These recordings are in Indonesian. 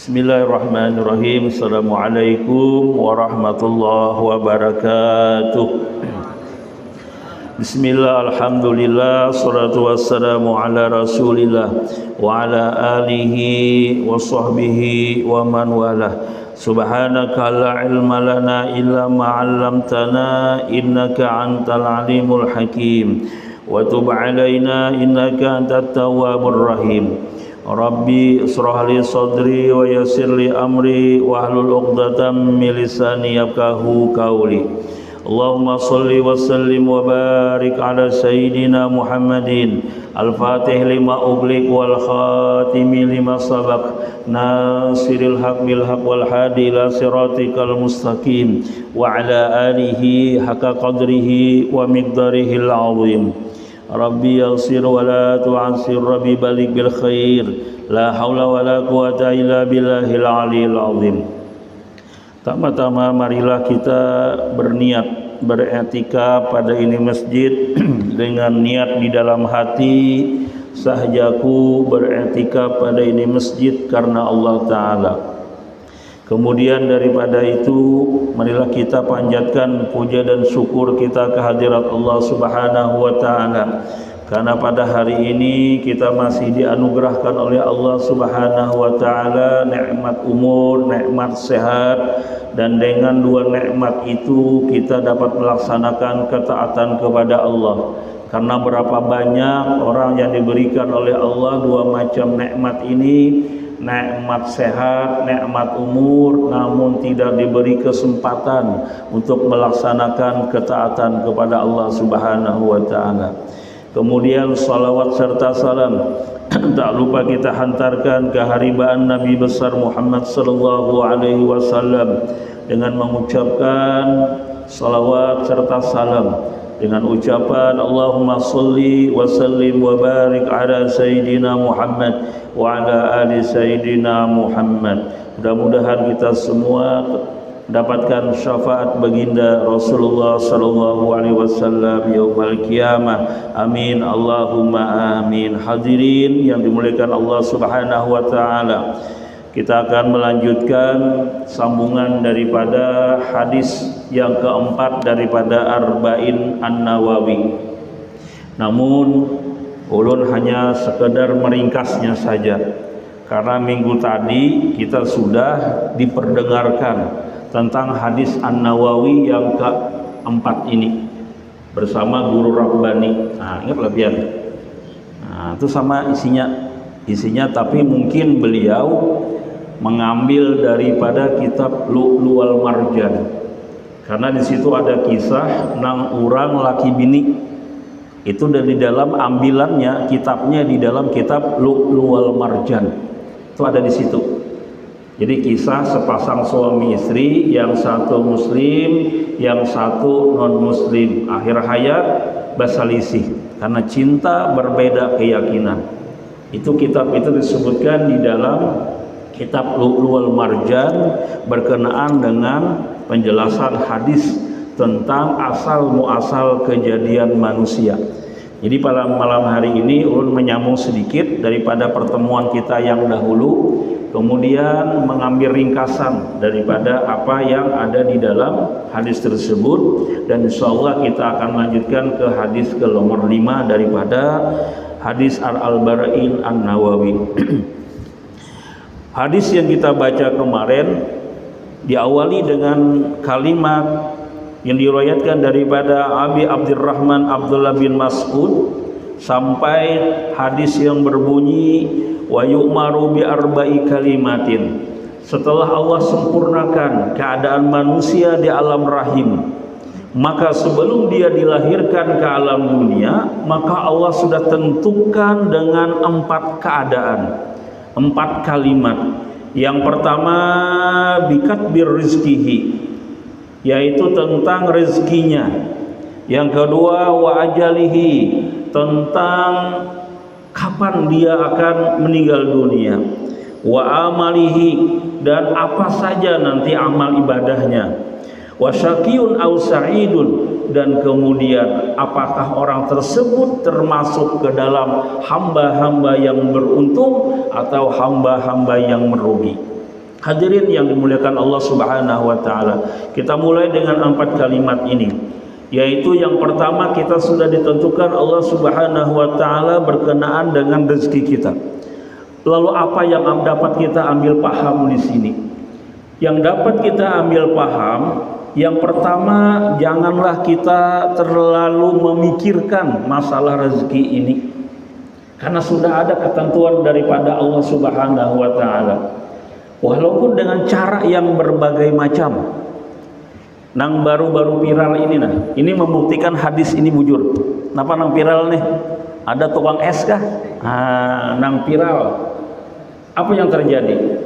Bismillahirrahmanirrahim. Assalamualaikum warahmatullahi wabarakatuh. Bismillah, alhamdulillah, salatu wassalamu ala rasulillah wa ala alihi wa sahbihi wa man walah. Subhanaka la ilma lana illa ma 'allamtana innaka antal alimul hakim wa tub alaina innaka antat tawwabur rahim. Rabbi israh li sadri wa yassir li amri wa hlul 'uqdatam min lisani yafqahu qawli. Allahumma salli wa sallim wa barik ala sayyidina Muhammadin al-fatih lima ughliq wal khatimi lima sabaq nasiril haq bil haq wal hadi ila siratikal mustaqim wa ala alihi haqqa qadrihi wa miqdarihil azim. Rabbi yassir wa la tu'assir, Rabbi balik bil khair, la haula wa la quwata illa billahil aliyil azim. Pertama-tama marilah kita berniat beretika pada ini masjid dengan niat di dalam hati, sahjaku beretika pada ini masjid karena Allah Ta'ala. Kemudian daripada itu marilah kita panjatkan puja dan syukur kita kehadirat Allah Subhanahu wa Ta'ala, karena pada hari ini kita masih dianugerahkan oleh Allah Subhanahu wa Ta'ala nikmat umur, nikmat sehat, dan dengan dua nikmat itu kita dapat melaksanakan ketaatan kepada Allah. Karena berapa banyak orang yang diberikan oleh Allah dua macam nikmat ini, nikmat sehat, nikmat umur, namun tidak diberi kesempatan untuk melaksanakan ketaatan kepada Allah Subhanahu wa Ta'ala. Kemudian salawat serta salam tak lupa kita hantarkan ke haribaan Nabi besar Muhammad sallallahu alaihi wasallam dengan mengucapkan salawat serta salam dengan ucapan Allahumma salli wa sallim wa barik ala sayyidina Muhammad wa ala ali sayyidina Muhammad. Mudah-mudahan kita semua dapatkan syafaat baginda Rasulullah sallallahu alaihi wasallam yaumul qiyamah. Amin Allahumma amin. Hadirin yang dimuliakan Allah Subhanahu wa Ta'ala, kita akan melanjutkan sambungan daripada hadis yang keempat daripada Arba'in An-Nawawi. Namun ulun hanya sekedar meringkasnya saja, karena minggu tadi kita sudah diperdengarkan tentang hadis An-Nawawi yang keempat ini bersama guru Rabbani. Nah, ingat lebihan. Nah, itu sama isinya, tapi mungkin beliau mengambil daripada kitab Lu'lu'al Marjan, karena di situ ada kisah nang urang laki bini. Itu dari dalam ambilannya, kitabnya di dalam kitab Lu'lu'al Marjan. Itu ada di situ. Jadi kisah sepasang suami istri, yang satu muslim, yang satu non muslim, akhir hayat berselisih karena cinta berbeda keyakinan. Itu kitab itu disebutkan di dalam kitab Lu'lu'al Marjan berkenaan dengan penjelasan hadis tentang asal muasal kejadian manusia. Jadi pada malam hari ini ulun menyambung sedikit daripada pertemuan kita yang dahulu, kemudian mengambil ringkasan daripada apa yang ada di dalam hadis tersebut, dan insyaallah kita akan lanjutkan ke hadis ke nomor 5 daripada hadis Al-Arba'in An-Nawawi. Hadis yang kita baca kemarin diawali dengan kalimat yang diriwayatkan daripada Abi Abdurrahman Abdullah bin Mas'ud sampai hadis yang berbunyi wa yu'maru bi arba'i kalimatin. Setelah Allah sempurnakan keadaan manusia di alam rahim, maka sebelum dia dilahirkan ke alam dunia, maka Allah sudah tentukan dengan 4 keadaan, 4 kalimat. Yang pertama bikatbir rizkihi, yaitu tentang rezekinya. Yang kedua wa ajalihi, tentang kapan dia akan meninggal dunia. Wa amalihi, dan apa saja nanti amal ibadahnya. Wa syaqiyun aw sa'idun, dan kemudian apakah orang tersebut termasuk ke dalam hamba-hamba yang beruntung atau hamba-hamba yang merugi. Hadirin yang dimuliakan Allah Subhanahu wa taala, kita mulai dengan 4 kalimat ini, yaitu yang pertama, kita sudah ditentukan Allah Subhanahu wa taala berkenaan dengan rezeki kita. Lalu apa yang dapat kita ambil paham di sini? Yang dapat kita ambil paham, yang pertama, janganlah kita terlalu memikirkan masalah rezeki ini, karena sudah ada ketentuan daripada Allah Subhanahu wa taala. Walaupun dengan cara yang berbagai macam. Nang baru-baru viral ini ini membuktikan hadis ini bujur. Kenapa nang viral nih? Ada tukang es kah? Nang viral. Apa yang terjadi?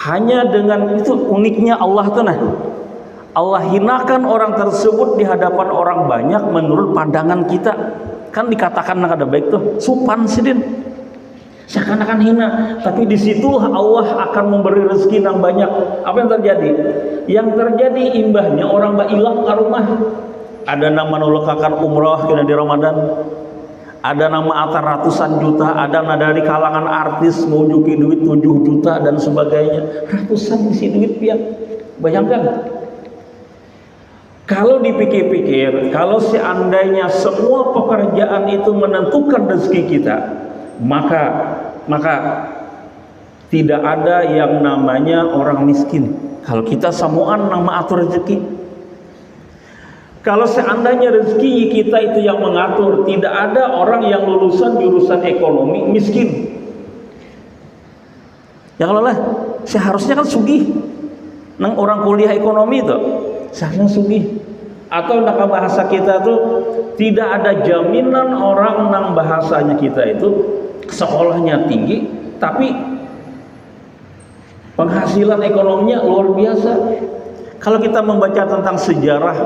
Hanya dengan itu uniknya Allah tuh Allah hinakan orang tersebut di hadapan orang banyak menurut pandangan kita. Kan dikatakan ada baik tuh, supan sidin. Seakan-akan hina, tapi di situ Allah akan memberi rezeki yang banyak. Apa yang terjadi? Yang terjadi imbahnya orang hilang ke rumah. Ada nama nulakakan umroh kena di Ramadan. Ada nama atar ratusan juta, ada dari kalangan artis mau juki duit 7 juta dan sebagainya. Ratusan isi duit pian. Bayangkan. Kalau dipikir-pikir, kalau seandainya semua pekerjaan itu menentukan rezeki kita, maka tidak ada yang namanya orang miskin. Kalau kita samuan nama atur rezeki. Kalau seandainya rezeki kita itu yang mengatur, tidak ada orang yang lulusan jurusan ekonomi miskin. Ya kalau lah, seharusnya kan sugih. Nang orang kuliah ekonomi itu seharusnya sugih. Atau nak bahasa kita tuh tidak ada jaminan orang nang bahasanya kita itu sekolahnya tinggi, tapi penghasilan ekonominya luar biasa. Kalau kita membaca tentang sejarah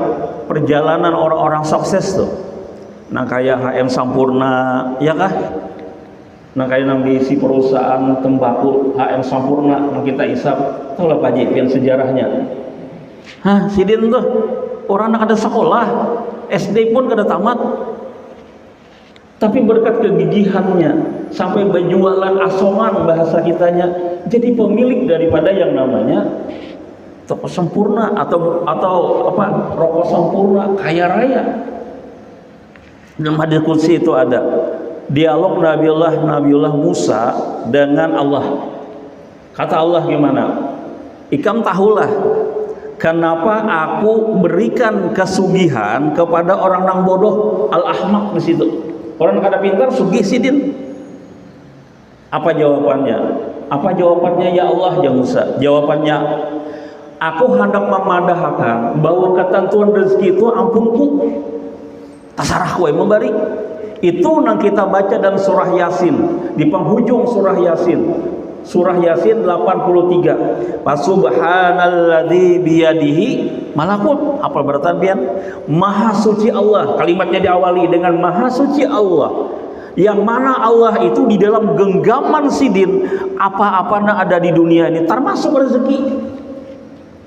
perjalanan orang-orang sukses tuh, nah kayak HM Sampurna, ya kah? Nah kayak nang diisi perusahaan tembakau HM Sampurna, nang kita isap, tahu lah Pak Jipian sejarahnya. Sidin tuh orang nak ada sekolah, SD pun kada tamat. Tapi berkat kegigihannya sampai berjualan asongan bahasa kitanya, jadi pemilik daripada yang namanya toko sempurna atau apa rokok sempurna, kaya raya. Dalam hadis qudsi itu ada dialog Nabiullah Musa dengan Allah. Kata Allah gimana? Ikam tahulah kenapa aku berikan kesugihan kepada orang yang bodoh, al-ahmak di situ. Orang kada pintar sugih sidin. Apa jawabannya? Apa jawabannya ya Allah ya Musa? Jawabannya, aku hendak memadahkan bahwa ketentuan rezeki itu ampunku. Tasarah kowe memberi. Itu nang kita baca dalam surah Yasin, di penghujung surah Yasin. Surah Yasin 83. Fasubhanalladzi biyadihi malakut. Apa berarti? Maha suci Allah. Kalimatnya diawali dengan maha suci Allah. Yang mana Allah itu di dalam genggaman sidin apa-apa yang ada di dunia ini termasuk rezeki.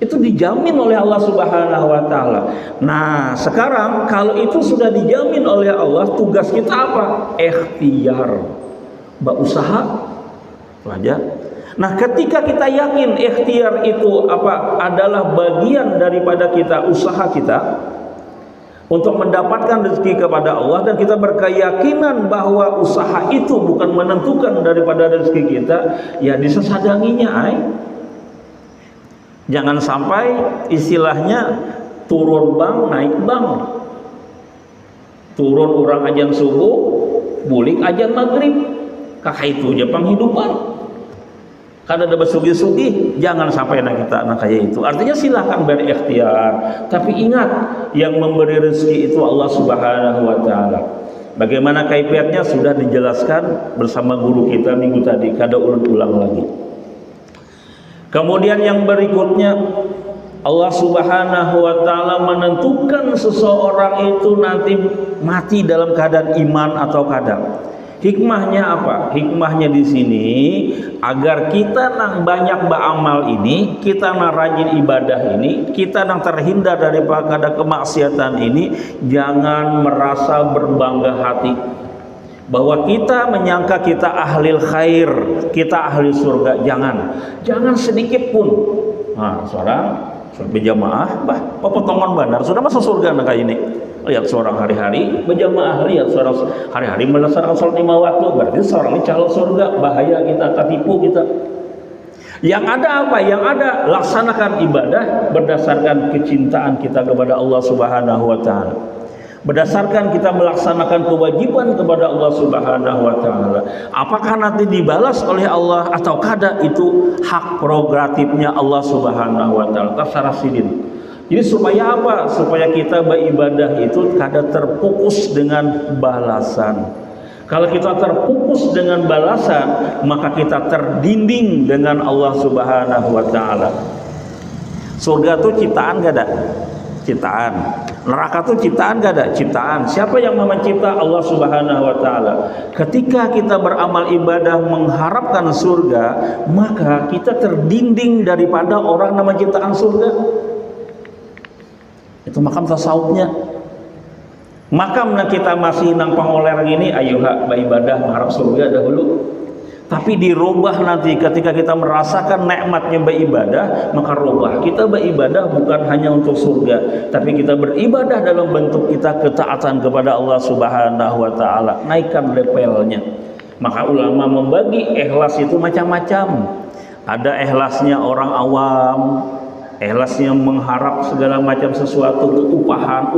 Itu dijamin oleh Allah Subhanahu wa taala. Nah, sekarang kalau itu sudah dijamin oleh Allah, tugas kita apa? Ikhtiar. Berusaha aja. Nah, ketika kita yakin ikhtiar itu adalah bagian daripada kita, usaha kita untuk mendapatkan rezeki kepada Allah, dan kita berkeyakinan bahwa usaha itu bukan menentukan daripada rezeki kita, ya disesadanginya jangan sampai istilahnya turun bank naik bank, turun orang ajan subuh bulik ajan maghrib, kakak itu aja penghidupan. Kada ada bersugi-sugi, jangan sampai kita kayak itu. Artinya silahkan berikhtiar, tapi ingat yang memberi rezeki itu Allah Subhanahu wa taala. Bagaimana kaifiatnya sudah dijelaskan bersama guru kita minggu tadi, kada ulang lagi. Kemudian yang berikutnya, Allah Subhanahu wa taala menentukan seseorang itu nanti mati dalam keadaan iman atau kada. Hikmahnya apa? Hikmahnya di sini agar kita nang banyak beramal ini, kita nang rajin ibadah ini, kita nang terhindar daripada kemaksiatan ini, jangan merasa berbangga hati. bahwa kita menyangka kita ahli khair, kita ahli surga. Jangan sedikit pun. Nah, seorang berjamaah, potongan bandar sudah masuk surga nak ini. Lihat seorang hari-hari berjamaah, lihat seorang hari-hari melaksanakan sholat 5 waktu, berarti seorang ini calon surga. Bahaya kita tertipu kita. Yang ada apa? Yang ada laksanakan ibadah berdasarkan kecintaan kita kepada Allah Subhanahu wa taala. Berdasarkan kita melaksanakan kewajiban kepada Allah Subhanahu wa taala. Apakah nanti dibalas oleh Allah atau kada, itu hak prerogatifnya Allah Subhanahu wa taala. Terserah sidin. Jadi supaya apa? Supaya kita beribadah itu kada terfokus dengan balasan. Kalau kita terfokus dengan balasan, maka kita terdinding dengan Allah Subhanahu wa taala. Surga itu ciptaan gak ada? Ciptaan. Neraka itu ciptaan gak ada? Ciptaan. Siapa yang mencipta? Allah Subhanahu wa taala. Ketika kita beramal ibadah mengharapkan surga, maka kita terdinding daripada orang nama ciptaan surga. Itu makam tasawufnya. Makam kita masih nang pangoler ini, ayo beribadah mengharap surga dahulu. Tapi dirubah nanti ketika kita merasakan nikmatnya beribadah, maka rubah. Kita beribadah bukan hanya untuk surga, tapi kita beribadah dalam bentuk kita ketaatan kepada Allah Subhanahu wa taala. Naikkan levelnya. Maka ulama membagi ikhlas itu macam-macam. Ada ikhlasnya orang awam, ikhlasnya mengharap segala macam sesuatu, upahan,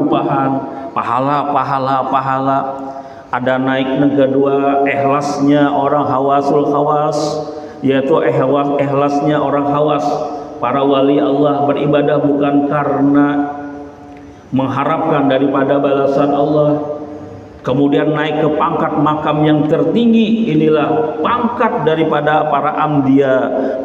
pahala. Ada naik kedua, ikhlasnya orang hawasul khawas, yaitu ikhlasnya orang hawas. Para wali Allah beribadah bukan karena mengharapkan daripada balasan Allah. Kemudian naik ke pangkat makam yang tertinggi, inilah pangkat daripada para anbiya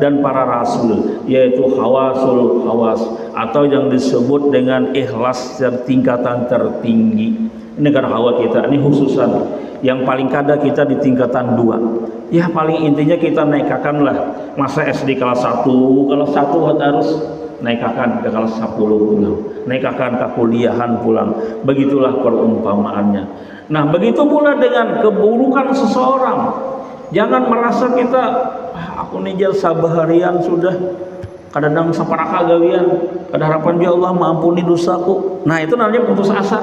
dan para rasul, yaitu hawasul khawas, atau yang disebut dengan ikhlas yang tingkatan tertinggi. Ini kan hawa kita, ini khususan yang paling kada kita di tingkatan 2. Ya paling intinya kita naikkanlah masa SD kelas 1, kelas 1 harus naikkan ke kelas 10 pulang, naikkan ke kuliahan pulang. Begitulah perumpamaannya. Nah, begitu pula dengan keburukan seseorang. Jangan merasa kita aku nih sabaharian sudah kadang saparaka gawian, kada harapan ya Allah maampuni dosaku. Nah, itu namanya putus asa.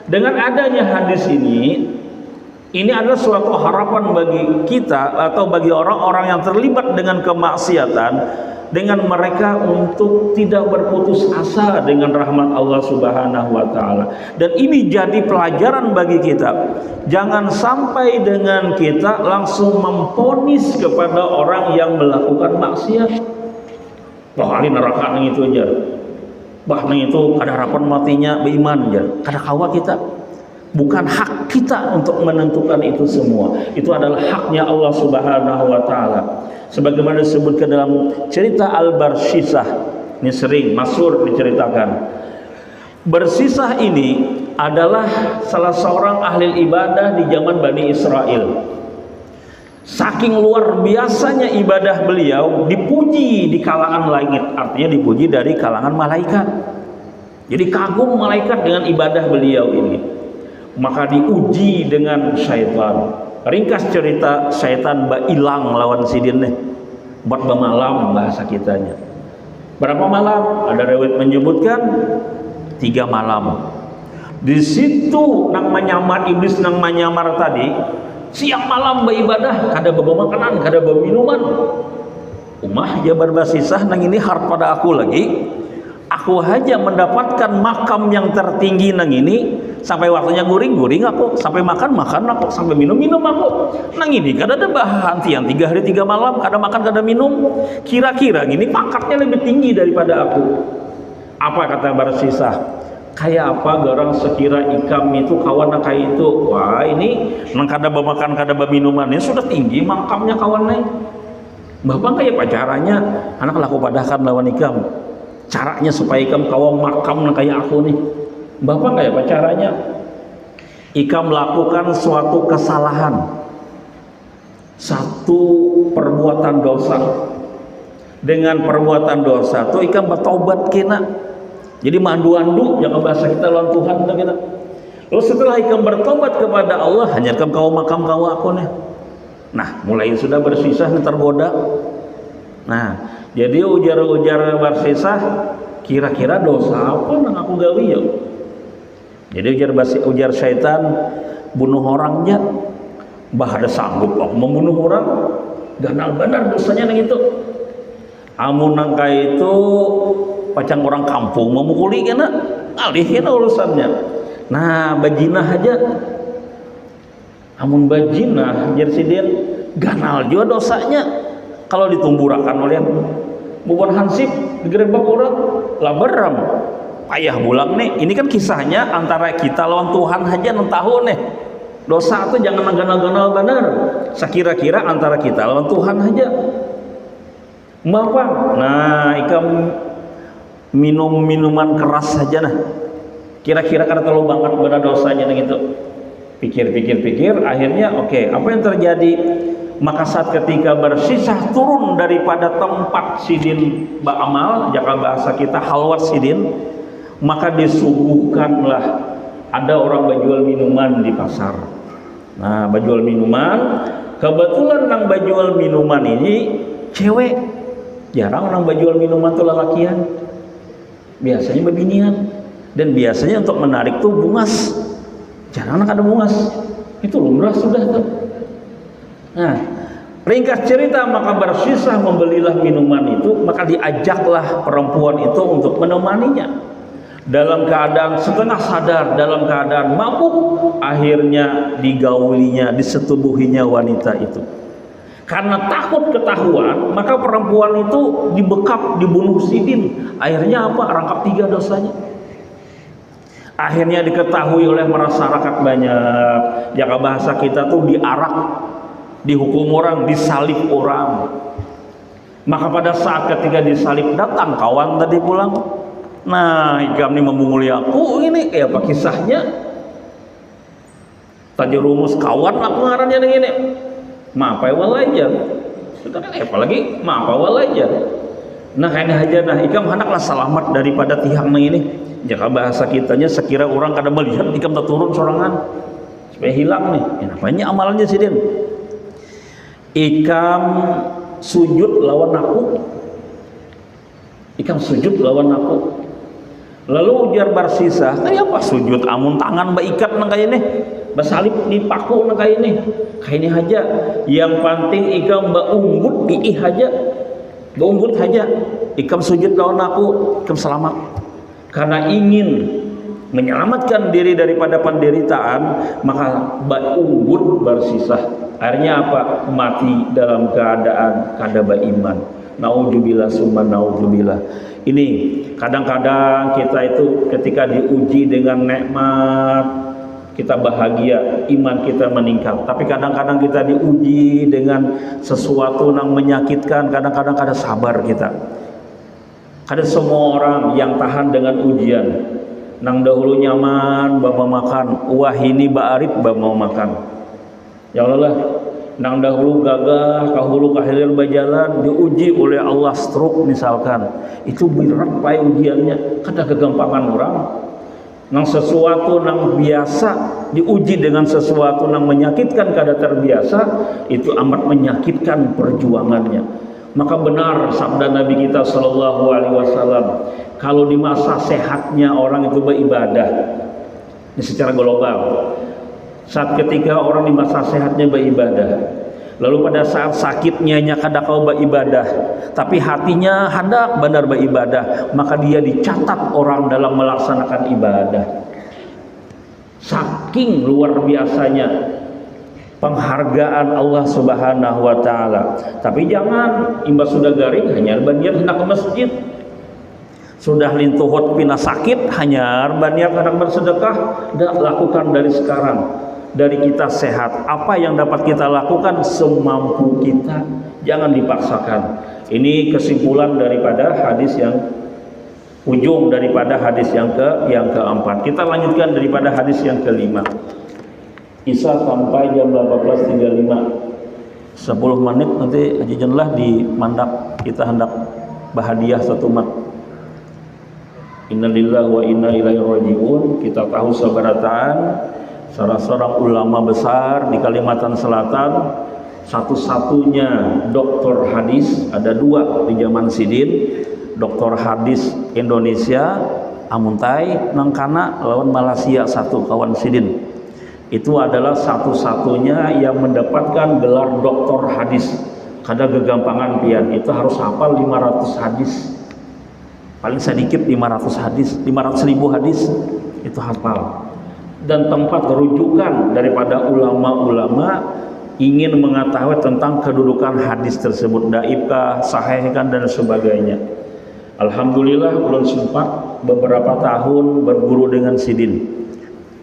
Dengan adanya hadis ini adalah suatu harapan bagi kita atau bagi orang-orang yang terlibat dengan kemaksiatan, dengan mereka untuk tidak berputus asa dengan rahmat Allah Subhanahu wa taala. Dan ini jadi pelajaran bagi kita. Jangan sampai dengan kita langsung memponis kepada orang yang melakukan maksiat. Kali neraka itu aja. Bahkan itu ada harapan matinya beriman aja. Kada kawa kita. Bukan hak kita untuk menentukan itu semua. Itu adalah haknya Allah Subhanahu wa taala. Sebagaimana disebutkan dalam cerita Al-Barsisah. Ini sering masyhur diceritakan. Bersisah ini adalah salah seorang ahli ibadah di zaman Bani Israel. Saking luar biasanya ibadah beliau, dipuji di kalangan langit, artinya dipuji dari kalangan malaikat. Jadi kagum malaikat dengan ibadah beliau ini. Maka diuji dengan syaitan. Ringkas cerita, syaitan ilang lawan sidin nih. Buat malam bahasa kitanya. Berapa malam? Ada riwayat menyebutkan 3 malam. Di situ nang menyamar iblis, nang menyamar tadi, siang malam beribadah, kada bawa makanan, kada bawa minuman. Umah ya berbasisah nang ini harap pada aku lagi. Aku hanya mendapatkan makam yang tertinggi nang ini, sampai waktunya guring aku, sampai makan aku, sampai minum aku. Nang ini kada ada bahantian 3 hari 3 malam, kada makan kada minum. Kira-kira gini pangkatnya lebih tinggi daripada aku. Apa kata Barsisah? Kayak apa garang sekira ikam itu kawan kayak itu. Wah ini nang kada makan kada minuman ini sudah tinggi makamnya kawan lain. Bapak kayak pacarannya anak laku padahkan lawan ikam. Caranya supaya ikam kawan makam nang kayak aku nih. Bapak kayak pacarannya. Ikam melakukan suatu kesalahan, satu perbuatan dosa. Dengan perbuatan dosa tuh ikam bertobat kena. Jadi mandu-andu jangan bahasa kita lawan Tuhan kita. Lalu setelah ikam bertobat kepada Allah, hanya ikam kau makam kau akunnya. Nah, mulai sudah bersisah tergoda. Nah, jadi ujar-ujar bersisah, kira-kira dosa apa nang aku gawe ya? Jadi ujar syaitan, bunuh orangnya, bah ada sanggup kok membunuh orang, ganal benar dosanya nang itu. Amun nangka itu pacang orang kampung memukuli kena, alihin urusannya. Nah, bajinah aja. Amun bajinah jersidin ganal juga dosanya kalau ditumburakan oleh bubur hansip digerebek orang laberam payah bulang nih. Ini kan kisahnya antara kita lawan Tuhan aja nang tahu nih. Dosa itu jangan ganal-ganal benar. Sekira-kira antara kita lawan Tuhan aja. Apa? Nah, ikam minum minuman keras saja nah. Kira-kira karena terlalu banget benar dosanya gitu. Pikir, akhirnya oke, apa yang terjadi? Maka saat ketika bersisah turun daripada tempat sidin ba'amal, jaka bahasa kita halwat sidin, maka disuguhkanlah ada orang berjual minuman di pasar. Nah, berjual minuman, kebetulan nang berjual minuman ini cewek. Jarang orang berjual minuman tuh lelakian. Biasanya bebinian. Dan biasanya untuk menarik tuh bungas. Jarang ada bungas. Itu lumrah sudah tuh. Nah, ringkas cerita, maka bersisah membelilah minuman itu, maka diajaklah perempuan itu untuk menemaninya. Dalam keadaan setengah sadar, dalam keadaan mabuk, akhirnya digaulinya, disetubuhinya wanita itu. Karena takut ketahuan, maka perempuan itu dibekap, dibunuh sidin. Akhirnya apa? Rangkap 3 dosanya. Akhirnya diketahui oleh masyarakat banyak. Jaka bahasa kita tuh diarak, dihukum orang, disalib orang. Maka pada saat ketika disalib datang kawan tadi pulang. Nah, ikam ini membunguli aku ini apa kisahnya? Tadi rumus kawan aku ngarannya ini. Maaf walaja. Sudah apalagi maaf walaja. Nah, kayaknya aja nah ikam hendaklah selamat daripada tihang ini. Jika bahasa kitanya sekira orang kadang melihat ikam tak turun sorangan supaya hilang nih. Ya, apanya amalannya sidin? Ikam sujud lawan aku. Ikam sujud lawan aku. Lalu ujar bersisah, kayak apa sujud amun tangan baikat nang kayak ini, basalib di paku nang kayak ini. Kayak ini aja. Yang penting ikam baunggut iih aja. Baunggut aja. Ikam sujud lawan aku, ikam selamat. Karena ingin menyelamatkan diri daripada penderitaan, maka baunggut bersisah. Akhirnya apa? Mati dalam keadaan kada beriman. Naudzubillah summa naudzubillah. Ini kadang-kadang kita itu ketika diuji dengan nikmat kita bahagia, iman kita meningkat. Tapi kadang-kadang kita diuji dengan sesuatu yang menyakitkan, kadang-kadang kada sabar kita. Ada semua orang yang tahan dengan ujian. Nang dahulu nyaman bawa makan, wah ini ba'arif bawa makan. Ya Allah, nang dahulu gagah, kahulu kahilir berjalan, diuji oleh Allah stroke misalkan. Itu berat pai ujiannya, kada kegampangan orang. Nang sesuatu nang biasa diuji dengan sesuatu nang menyakitkan kada terbiasa, itu amat menyakitkan perjuangannya. Maka benar sabda Nabi kita Shallallahu Alaihi Wasallam, kalau di masa sehatnya orang itu beribadah, ini secara global. Saat ketika orang di masa sehatnya beribadah, lalu pada saat sakitnya kada kau beribadah, tapi hatinya hendak benar beribadah, maka dia dicatat orang dalam melaksanakan ibadah. Saking luar biasanya penghargaan Allah Subhanahu wa taala. Tapi jangan imbas sudah garing hanya banyak hendak ke masjid. Sudah lintuhut pina sakit hanya banyak hendak bersedekah, dan lakukan dari sekarang. Dari kita sehat, apa yang dapat kita lakukan semampu kita, jangan dipaksakan. Ini kesimpulan daripada hadis yang ujung daripada hadis yang keempat. Kita lanjutkan daripada hadis yang kelima. Isa sampai jam 18.35, 10 menit nanti ajajanlah di mandap kita hendak bahadiah 1 mat. Innalillahi wa inna ilaihi rajiun. Kita tahu sabarataan salah seorang ulama besar di Kalimantan Selatan, satu-satunya doktor hadis, ada dua di zaman Sidin, doktor hadis Indonesia Amuntai Nangkana lawan Malaysia satu kawan Sidin. Itu adalah satu-satunya yang mendapatkan gelar doktor hadis. Kada gegampangan pian, itu harus hafal 500 hadis. Paling sedikit 500 hadis, 500.000 hadis itu hafal. Dan tempat rujukan daripada ulama-ulama ingin mengetahui tentang kedudukan hadis tersebut, daifkah, sahihkah dan sebagainya. Alhamdulillah ulun sempat beberapa tahun berguru dengan Sidin.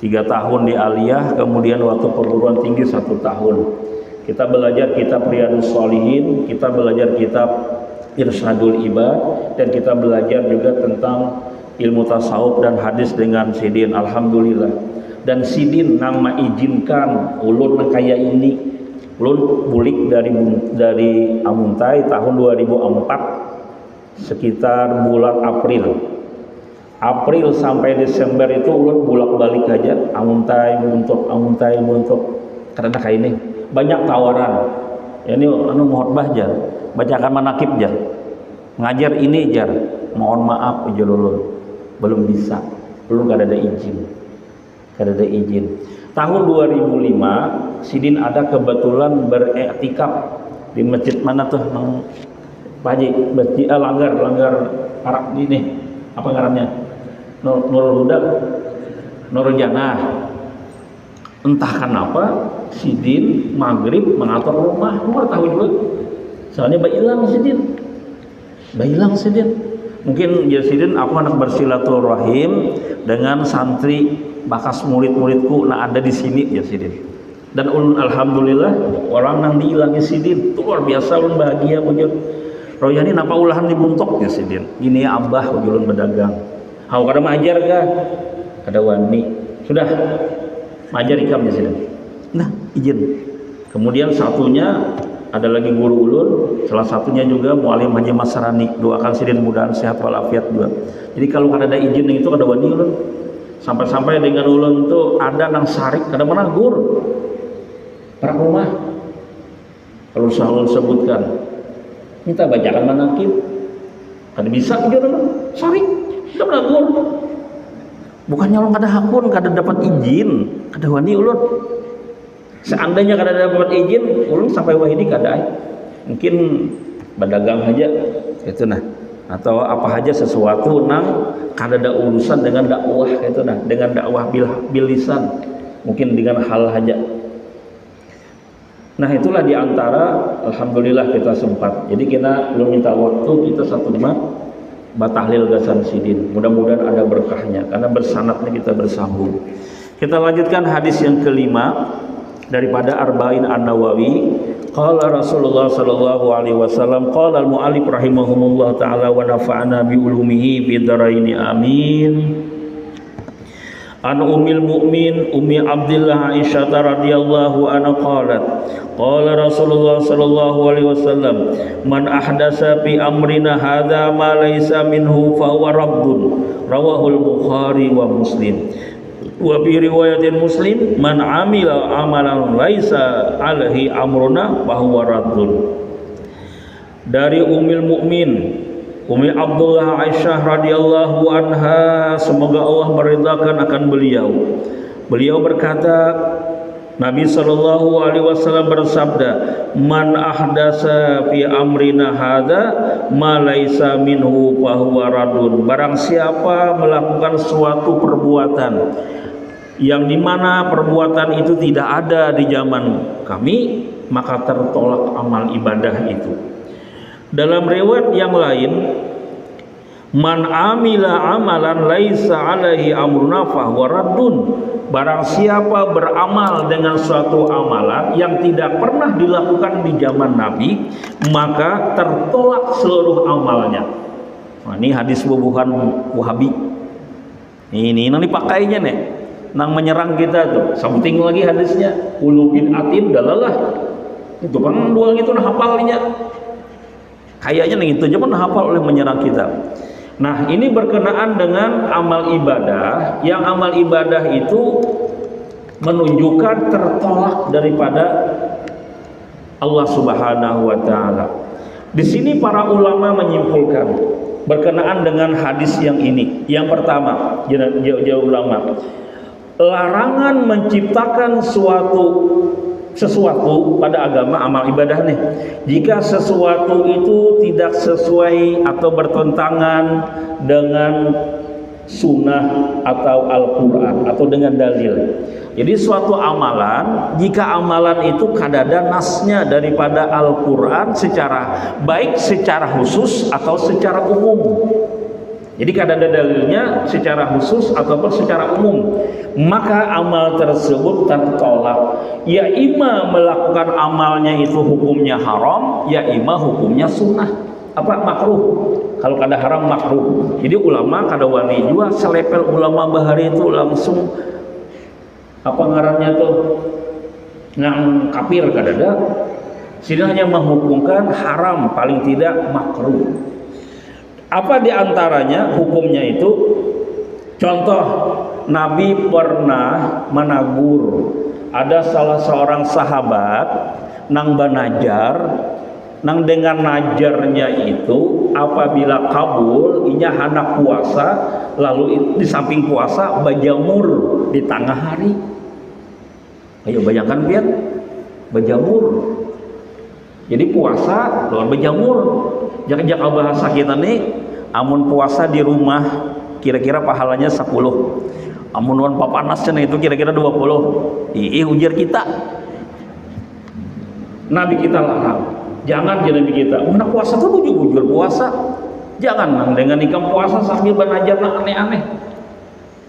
3 tahun di Aliyah, kemudian waktu perguruan tinggi 1 tahun. Kita belajar kitab Riyadhus Shalihin, kita belajar kitab Irsyadul Ibad, dan kita belajar juga tentang ilmu tasawuf dan hadis dengan Sidin. Alhamdulillah. Dan Sidin nama izinkan ulun kaya ini. Ulun bulik dari Amuntai tahun 2004 sekitar bulan April sampai Desember itu ulun bolak-balik aja Amuntai untuk karena kayak ini banyak tawaran. Ini khotbah jar, bacakan manakib jar, ngajar ini jar. Mohon maaf jar ulun belum bisa, belum ada izin. Tahun 2005 Sidin ada kebetulan beriktikaf di masjid mana tuh Pak Haji, masjid langgar Arab ini apa ngarannya, Nurul Huda, Nurul Janah. Entah kenapa Sidin maghrib mengatur rumah tahu juga, soalnya bayilang Sidin. Mungkin ya Sidin aku anak bersilaturahim dengan santri bakas murid-muridku ada di sini ya Sidin. Dan ulun alhamdulillah orang nang diilangi Sidin luar biasa, ulun bahagia wujud. Royani napa ulahan dibuntok ya Sidin. Ini abah ulun berdagang. Hau kada majar kah? Kada wani. Sudah majar ikam ya Sidin. Nah, izin. Kemudian satunya ada lagi guru ulun, salah satunya juga Mualim Haji Masrani. Doakan Sidin mudahan sehat walafiat juga. Jadi kalau kada ada izin itu kada wani ulun. Sampai-sampai dengan ulun itu ada nang sarik kada menagur para rumah. Kalau ulun sebutkan minta bacakan manakib kada bisa juga sarik kada menagur. Bukannya ulun kada hakun, kada dapat izin, kada wani ulun. Seandainya kada dapat izin, ulun sampai wahidi kada. Mungkin berdagang aja gitu nah. Atau apa aja sesuatu nang kada ada urusan dengan dakwah gitu nah, dengan dakwah bil lisan, mungkin dengan hal aja. Nah itulah diantara alhamdulillah kita sempat. Jadi kita belum minta waktu, kita satu mat batahlil gasan Sidin. Mudah-mudahan ada berkahnya karena bersanadnya kita bersambung. Kita lanjutkan hadis yang kelima daripada Arba'in An-Nawawi. Qala Rasulullah sallallahu alaihi wasallam, qala al-mu'allif rahimahumullah taala wa nafa'ana bi ulumihi fid dharaini amin. An ummil mu'min ummi Abdillah Aisyah radhiyallahu anha qalat qala Rasulullah sallallahu alaihi wasallam man ahdasa fi amrina hadza ma laysa minhu fa huwa raddun rawahul Bukhari wa Muslim. Wa bi riwayatin Muslim man amila amalan laisa alaihi amruna bahwa raddun. Dari Ummul Mukmin Ummi Abdullah Aisyah radhiyallahu anha, semoga Allah meridhakan akan beliau. Beliau berkata, Nabi sallallahu alaihi wasallam bersabda, "Man ahdasa fi amrina hadza ma laisa minhu fa huwa raddun." Barang siapa melakukan suatu perbuatan yang dimana perbuatan itu tidak ada di zaman kami, maka tertolak amal ibadah itu. Dalam riwayat yang lain, man amila amalan laisa alaihi amruna fahuwa raddun. Barang siapa beramal dengan suatu amalan yang tidak pernah dilakukan di zaman Nabi, maka tertolak seluruh amalnya. Nah, ini hadis bubuhan Wahabi. Ini nang dipakainya nih, nang menyerang kita tuh. Something lagi hadisnya, ulu bid'atin dalalah. Itu kan dua gitu nah hafalnya. Kayaknya nih itu cuma hafal oleh menyerang kita. Nah, ini berkenaan dengan amal ibadah, yang amal ibadah itu menunjukkan tertolak daripada Allah Subhanahu wa taala. Di sini para ulama menyimpulkan berkenaan dengan hadis yang ini. Yang pertama, jauh ulama, larangan menciptakan sesuatu pada agama amal ibadah nih, jika sesuatu itu tidak sesuai atau bertentangan dengan sunnah atau Al-Quran atau dengan dalil. Jadi suatu amalan, jika amalan itu kadada nasnya daripada Al-Quran baik secara khusus atau secara umum. Jadi kadada dalilnya secara khusus ataupun secara umum, maka amal tersebut tertolak. Ya ima melakukan amalnya itu hukumnya haram, ya ima hukumnya sunnah, makruh. Kalau kada haram makruh. Jadi ulama kada wani juga selepel ulama bahari itu langsung ngarannya tuh ngang kafir kadada. Sini hanya menghukumkan haram, paling tidak makruh. Apa diantaranya hukumnya itu? Contoh, Nabi pernah menagur. Ada salah seorang sahabat nang banajar, nang dengan najarnya itu apabila kabul, inya hendak puasa, lalu di samping puasa bajamur di tengah hari. Ayo bayangkan biar bajamur. Jadi puasa lawan bajamur. Jangan bahasa kita nih, amun puasa di rumah kira-kira pahalanya 10, amun wan papanasnya itu kira-kira 20. Ujar kita, Nabi kita larang, jangan jadi Nabi kita mana puasa tuh bujur puasa, jangan dengan ikam puasa sambil belajar aneh-aneh.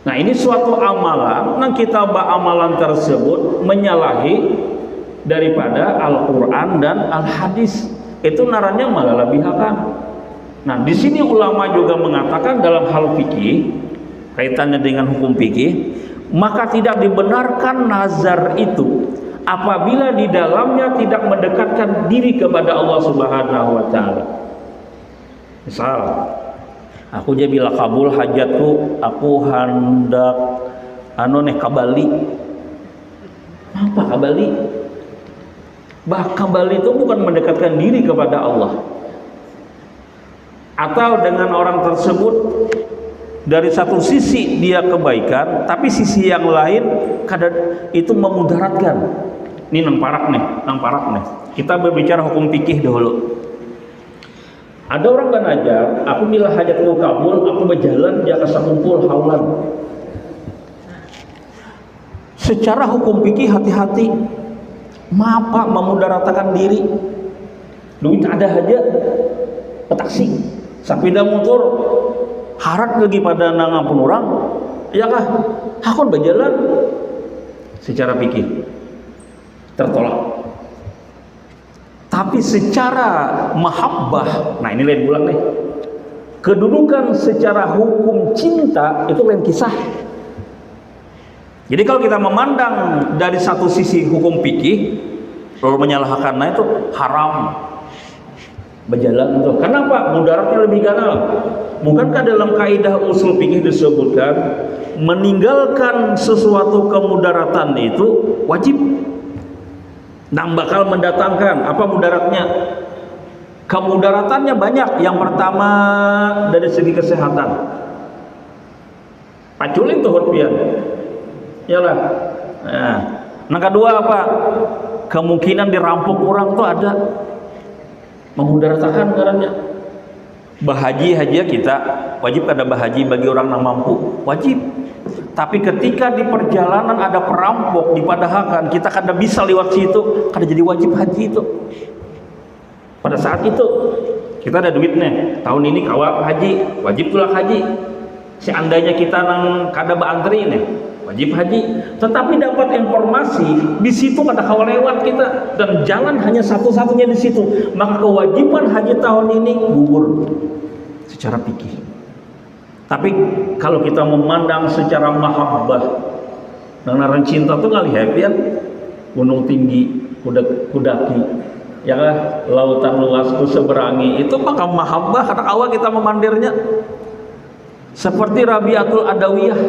Nah, ini suatu amalan, nang kita amalan tersebut menyalahi daripada Al-Quran dan Al-Hadis, itu naranya malah lebihakan. Nah, di sini ulama juga mengatakan dalam hal fikih, kaitannya dengan hukum fikih, maka tidak dibenarkan nazar itu apabila di dalamnya tidak mendekatkan diri kepada Allah Subhanahu wa taala. Misal, aku je bila kabul hajatku, aku hendak kabali. Apa kabali? Kabali itu bukan mendekatkan diri kepada Allah. Atau dengan orang tersebut dari satu sisi dia kebaikan, tapi sisi yang lain kadang itu memudaratkan. Ini nang parak nih. Kita berbicara hukum fikih dahulu. Ada orang banajar, aku bila hajatku kabul, aku berjalan dia kesakumpul haulan. Secara hukum fikih hati-hati. Mapa memudaratakan diri. Duit ada aja, petaksi. Sepeda motor harat lagi pada nangapun orang, ya kah? Hakon berjalan secara fikih tertolak. Tapi secara mahabbah, nah ini lain bulan nih. Kedudukan secara hukum cinta itu lain kisah. Jadi kalau kita memandang dari satu sisi hukum fikih, lalu menyalahkannya itu haram. Berjalan itu. Kenapa? Mudaratnya lebih kanal. Bukankah dalam kaidah usul fikih disebutkan meninggalkan sesuatu kemudaratan itu wajib? Nang bakal mendatangkan apa mudaratnya? Kemudaratannya banyak. Yang pertama dari segi kesehatan. Paculin tuh hotpian. Yalah. Nah, yang kedua apa? Kemungkinan dirampok orang tuh ada. Memudaratakan karena bahaji kita wajib ada bahaji bagi orang yang mampu, wajib. Tapi ketika di perjalanan ada perampok dipadahakan, kita kada bisa lewat situ, kada jadi wajib haji itu. Pada saat itu kita ada duit nih, tahun ini kawa haji, wajib tulak haji. Seandainya kita nang kada baantri nih, wajib haji. Tetapi dapat informasi di situ kada kawa lewat kita dan jalan hanya satu-satunya di situ, maka kewajiban haji tahun ini gugur secara fikih. Tapi kalau kita memandang secara mahabbah, dengan cinta tuh kali happy kan, gunung tinggi kudaki, ya kan, lautan luas ku seberangi, itu maka mahabbah karena awal kita memandirnya. Seperti Rabiatul Adawiyah,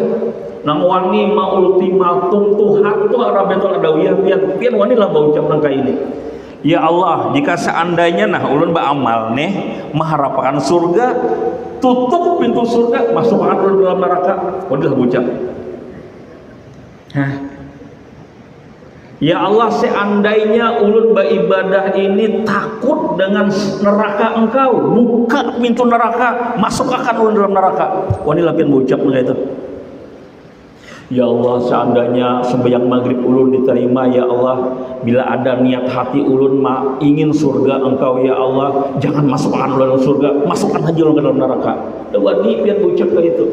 nang wani ma ultimatum Tuhan tuh Rabiatul Adawiyah pian wani lah bau ucap nangka ini. Ya Allah, jika seandainya nah ulun beramal nih mengharapkan surga, tutup pintu surga, masukkan ulun dalam neraka. Wani lah ucap. Ya Allah, seandainya ulun beribadah ini takut dengan neraka Engkau, buka pintu neraka, masukkan ulun dalam neraka. Wani lah pian ucap begitu. Ya Allah, seandainya sembahyang maghrib ulun diterima, ya Allah, bila ada niat hati ulun ingin surga Engkau, ya Allah, jangan masukkan ulun dalam surga, masukkan aja ulun ke dalam neraka. Wani pian ucap begitu.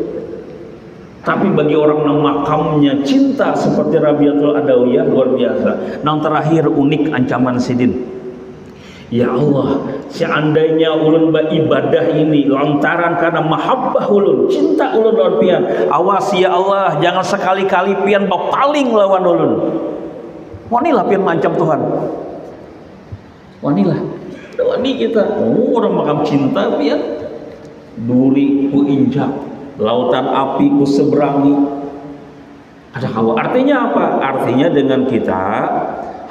Tapi bagi orang yang makamnya cinta seperti Rabiatul Adawiyah, luar biasa. Yang terakhir unik ancaman sidin. Ya Allah, seandainya ulun beribadah ini lantaran karena mahabbah ulun, cinta ulun lawan pian, awas ya Allah, jangan sekali-kali pian paling lawan ulun. Wanilah pian mancam Tuhan. Wanilah. Wani kita, orang makam cinta pian, duri ku injak, lautan api ku seberangi. Ada kawa. Artinya apa? Artinya dengan kita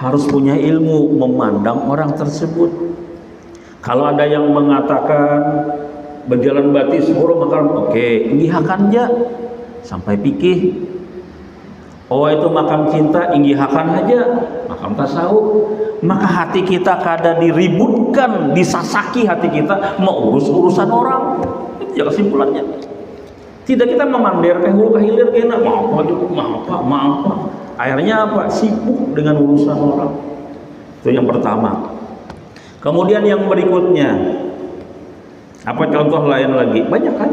harus punya ilmu memandang orang tersebut. Kalau ada yang mengatakan berjalan batis suruh makan, oke, inggihakan aja sampai pikir. Oh itu makam cinta, inggihakan aja makam tasawuf. Maka hati kita kada diributkan, disasaki hati kita mau urus-urusan orang. Itu kesimpulannya. Tidak kita memandir hulu kahilir kena mau apa. Akhirnya apa? Sibuk dengan urusan orang. Itu yang pertama. Kemudian yang berikutnya, apa contoh lain lagi? Banyak kan?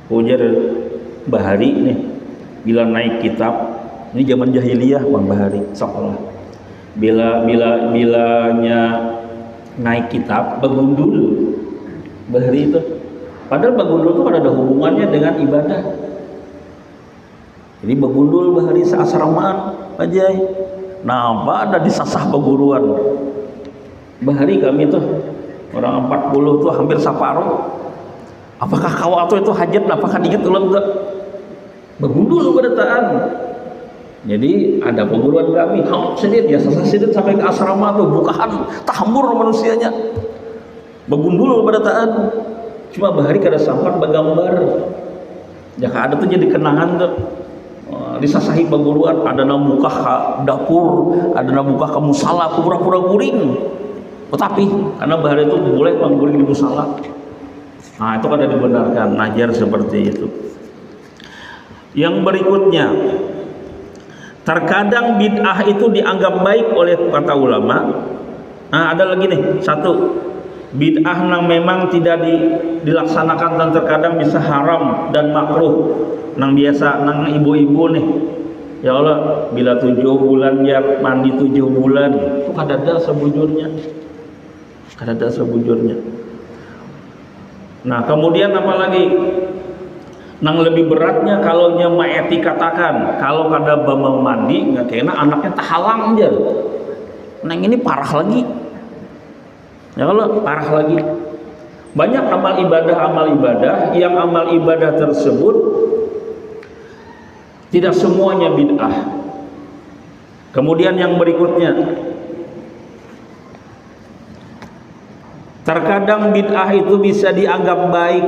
Ujar Bahari nih, bila naik kitab, ini zaman jahiliyah Bang Bahari, sekolah. Bilanya naik kitab, begundul. Bahari itu. Padahal begundul itu ada hubungannya dengan ibadah. Jadi begundul bahari seasramaan aja. Nah, ada disasah peguruan. Bahari kami tuh orang 40 tuh hampir separuh. Apakah kau atau itu hajat? Apakah dikit ulang enggak? Begundul berdataan. Jadi ada peguruan kami, hamuk sedikit ya, sasah sedikit sampai ke asrama tuh bukaan tahmur manusianya. Begundul berdataan. Cuma bahari kada sampan bergambar. Ya ada tuh jadi kenangan tuh. Disasahi peguruan, ada namuka ke dapur, ada namuka ke musala, pura-pura guring. Tetapi karena bahari itu boleh guring di musala. Nah itu kada dibenarkan, najar seperti itu. Yang berikutnya, terkadang bid'ah itu dianggap baik oleh kata ulama. Nah ada lagi nih, satu, bid'ah yang memang tidak dilaksanakan dan terkadang bisa haram dan makruh. Nang biasa, nang ibu-ibu nih, ya Allah, bila 7 bulan ya mandi 7 bulan, itu kadada sebujurnya, Nah kemudian apa lagi? Nang lebih beratnya kalau nyamaeti katakan, kalau kada bama mandi nggak kena anaknya tahalang aja. Nang ini parah lagi, ya Allah, parah lagi. Banyak amal ibadah yang amal ibadah tersebut tidak semuanya bid'ah. Kemudian yang berikutnya, terkadang bid'ah itu bisa dianggap baik.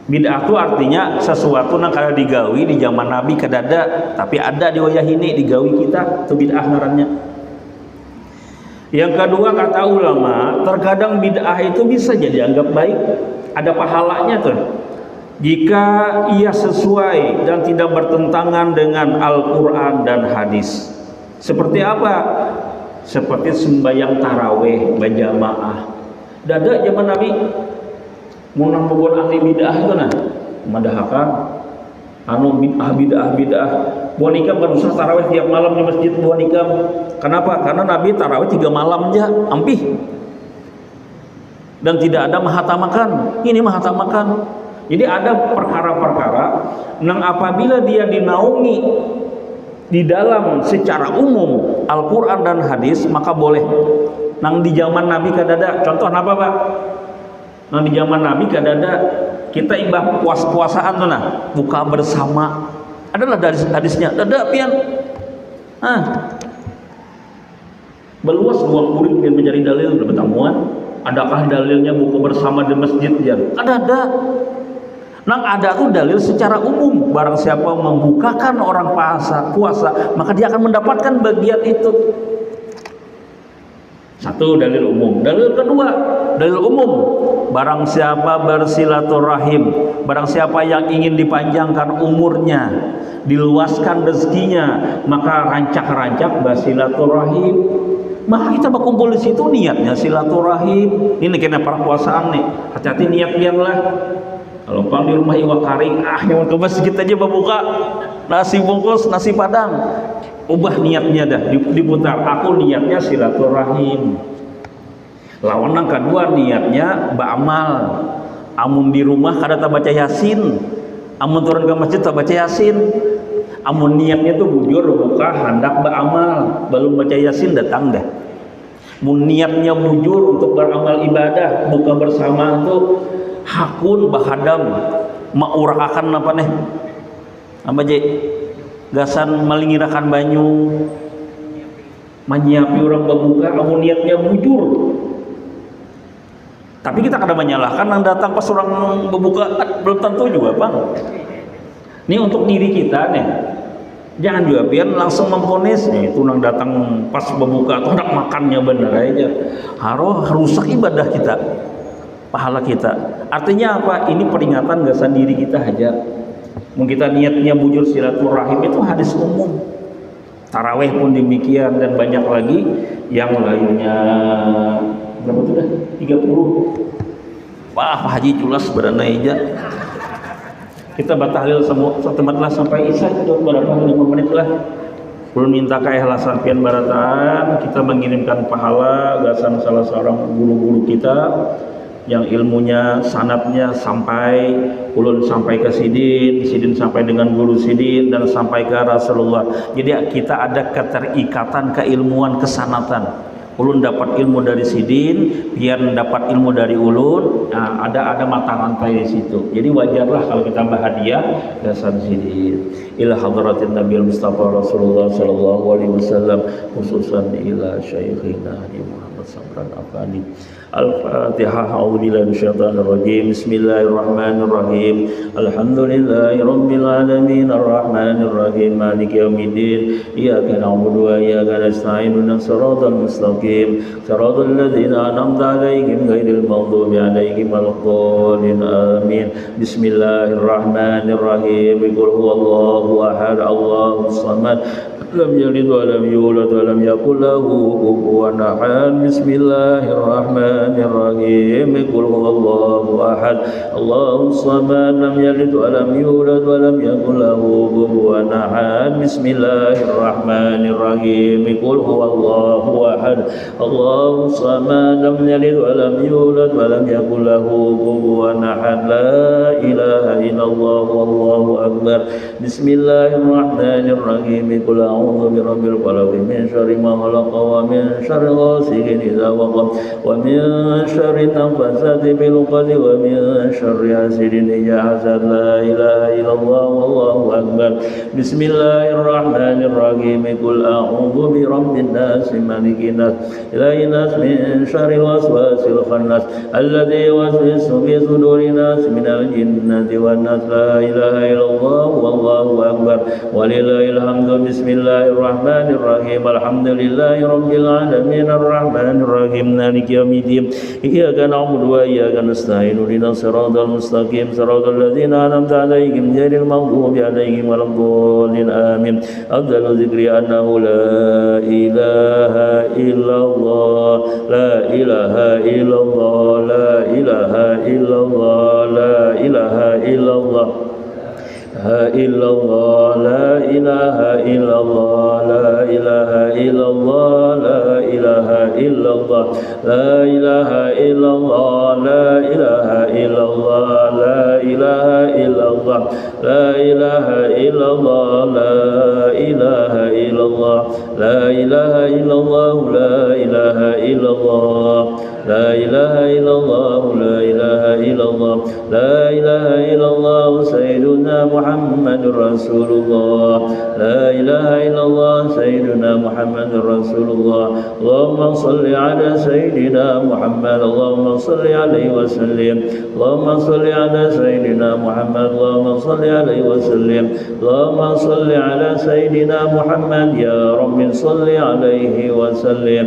Bid'ah itu artinya sesuatu yang kada digawi di zaman Nabi kadada, tapi ada di wayah ini digawi kita, itu bid'ah ngarannya. Yang kedua kata ulama, terkadang bid'ah itu bisa jadi anggap baik, ada pahalanya tuh. Jika ia sesuai dan tidak bertentangan dengan Al-Quran dan hadis. Seperti apa? Seperti sembahyang taraweh berjamaah. Dada zaman Nabi munang bukan ahli bid'ah itu nah, madahakan anu bid'ah. Buat nikam kan usah taraweh tiap malam di masjid buat nikam. Kenapa? Karena Nabi taraweh 3 malam aja, ampih. Dan tidak ada mahatamakan. Ini mahatamakan. Jadi ada perkara-perkara yang apabila dia dinaungi di dalam secara umum Al-Quran dan hadis maka boleh. Nang di zaman Nabi kadada, contoh apa Pak? Nang di zaman Nabi kadada Kita ibadah puasaan tuh nah, buka bersama. Adalah dari hadisnya. Ada pian. Beluas ruang kuring dan mencari dalil bertamuan. Adakah dalilnya buka bersama di masjid ya? Ada. Nang ada tuh dalil secara umum. Barang siapa membukakan orang puasa, maka dia akan mendapatkan bagian itu. Satu dalil umum. Dalil kedua, dalil umum. Barang siapa bersilaturahim, barang siapa yang ingin dipanjangkan umurnya, diluaskan rezekinya, maka rancak-rancak bersilaturahim. Maka kita berkumpul di situ niatnya silaturahim. Ini kena para puasaan nih. Hati-hati niat-niat lah. Kalau pang di rumah iwak karing, yang ke masjid aja berbuka nasi bungkus, nasi padang. Ubah niatnya dah, diputar. Aku niatnya silaturahim. Lawan yang kedua niatnya ba'amal. Amun di rumah kada tak baca yasin, amun turun ke masjid tak baca yasin. Amun niatnya tuh bujur buka hendak ba'amal, belum baca yasin datang dah. Mun niatnya bujur untuk beramal ibadah, buka bersama tuh hakun bahadam maurakakan apa nih? Apa je? Gasan malingirakan banyu, menyiapi orang berbuka, amun niatnya bujur. Tapi kita kadang menyalahkan yang datang pas orang berbuka, belum tentu juga bang. Ini untuk diri kita nih. Jangan juga biar langsung memponis nih itu nang datang pas berbuka atau hendak makannya bener aja. Harus rusak ibadah kita, pahala kita. Artinya apa? Ini peringatan gasan diri kita aja. Mungkin kita niatnya bujur silaturahim itu hadis umum. Taraweh pun demikian dan banyak lagi yang lainnya. Berapa tuh dah? 30. Wah, Pak Haji jelas berana aja. Kita batahlil semua setemat lah sampai isya itu berapa 5 menit lah. Belum minta keikhlasan pian barataan, kita mengirimkan pahala gasan salah seorang guru-guru kita yang ilmunya sanatnya sampai ulun sampai ke Sidin sampai dengan guru Sidin dan sampai ke Rasulullah. Jadi kita ada keterikatan keilmuan kesanatan. Ulun dapat ilmu dari Sidin, biar dapat ilmu dari ulun. Nah, ada mata rantai di situ. Jadi wajarlah kalau kita bahagia gasan Sidin. Ila hadratin Nabi Mustafa Rasulullah sallallahu alaihi wasallam, khususan ila syekhina Muhammad Sabran Afani. Al-Fatihah. A'udzubillahi minasyaitonir rajim. Bismillahirrahmanirrahim. Alhamdulillahi rabbil alamin arrahmanir rahim maliki yaumiddin. Iyyaka na'budu wa iyyaka nasta'in ihdinas siratal mustaqim siratal ladzina an'amta 'alaihim ghairil maghdubi 'alaihim waladdallin. Amin. Bismillahirrahmanirrahim. Qul huwallahu ahad, Allahus samad. Lam yalid wa lam yulad wa lam yakul lahu kufuwan ahad. Bismillahirrahmanirrahim. Qul huwallahu ahad, Allahus samad. Lam yalid wa lam yulad wa lam yakul lahu kufuwan ahad. Bismillahirrahmanirrahim. Qul huwallahu ahad, Allahus samad. Lam yalid wa lam yulad wa lam yakul lahu kufuwan ahad. La ilaha illallah wallahu akbar. Bismillahirrahmanirrahim. Qul a'udzu birabbil falaq min syarri ma khalaq wa min syarri ghasiqin idza waqab wa min syarri nafasati bil 'uqad wa min syarri hasidin idza hasad. La ilaha illallah wallahu akbar. Bismillahirrahmanirrahim. Qul a'udzu birabbin nas malikin nas ilahin nas min syarril waswasil khannas alladzi yuwaswisu fi sudurin nas minal jinnati wan nas. La ilaha illallah wallahu akbar. Walillahil hamdu. Bismillahirrahmanirrahim. Alhamdulillahi rabbil alamin arrahmanir rahim maliki yaumiddin. Iyyaka na'budu wa iyyaka nasta'in ihdinas siratal mustaqim siratal ladzina an'amta 'alaihim ghairil maghdubi 'alaihim waladdallin. Amin. Afdalu dzikri annahu la ilaha illallah, la ilaha illallah, la ilaha illallah, la ilaha illallah. La ilaha illallah, la ilaha illallah, la ilaha illallah, la ilaha illallah, la ilaha illallah, la ilaha illallah, la ilaha illallah, la ilaha illallah, la ilaha illallah, la ilaha illallah, لا إله إلا الله لا إله إلا الله لا إله إلا الله سيدنا محمد رسول الله لا إله إلا الله سيدنا محمد رسول الله اللهم صل على سيدنا محمد اللهم صل عليه وسلم اللهم صل على سيدنا محمد اللهم صل عليه وسلم اللهم صل على سيدنا محمد يا رب صل عليه وسلم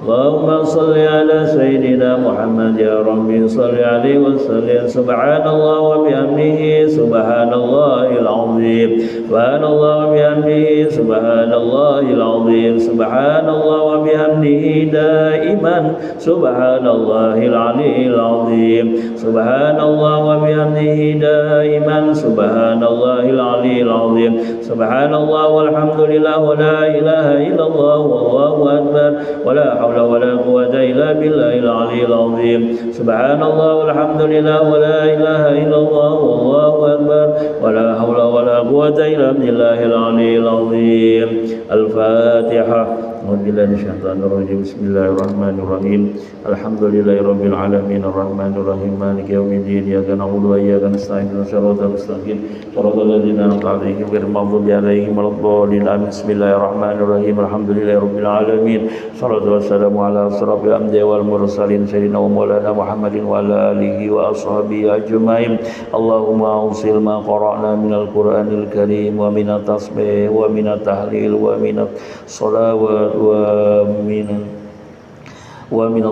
اللهم صل على سيدنا محمد يا رب صل عليه وسلم سبحان الله وبحمده سبحان الله العظيم سبحان الله وبحمده سبحان الله العظيم سبحان الله وبحمده دائما سبحان الله العلي العظيم سبحان الله وبحمده دائما سبحان الله العلي العظيم سبحان الله والحمد لله ولا إله إلا الله والله أكبر ولا حول ولا قوة إلا بالله العلي العظيم سبحان الله والحمد لله ولا إله إلا الله والله أكبر ولا حول ولا قوة إلا بالله العلي العظيم الفاتحة أعوذ بالله من الشيطان الرجيم بسم الله الرحمن الرحيم الحمد لله رب العالمين الرحمن الرحيم مالك يوم الدين إياك نعبد وإياك نستعين صراط المستقيم صراط الذين أنعمت عليهم غير المغضوب عليهم ولا الضالين آمين بسم الله الرحمن الرحيم الحمد لله رب العالمين الصلاة والسلام على أشرف الأنبياء والمرسلين سيدنا ومولانا محمد وعلى آله وأصحابه أجمعين اللهم أوصل ما قرأنا من القرآن الكريم ومن التسبيح ومن التهليل ومن الصلوات ومن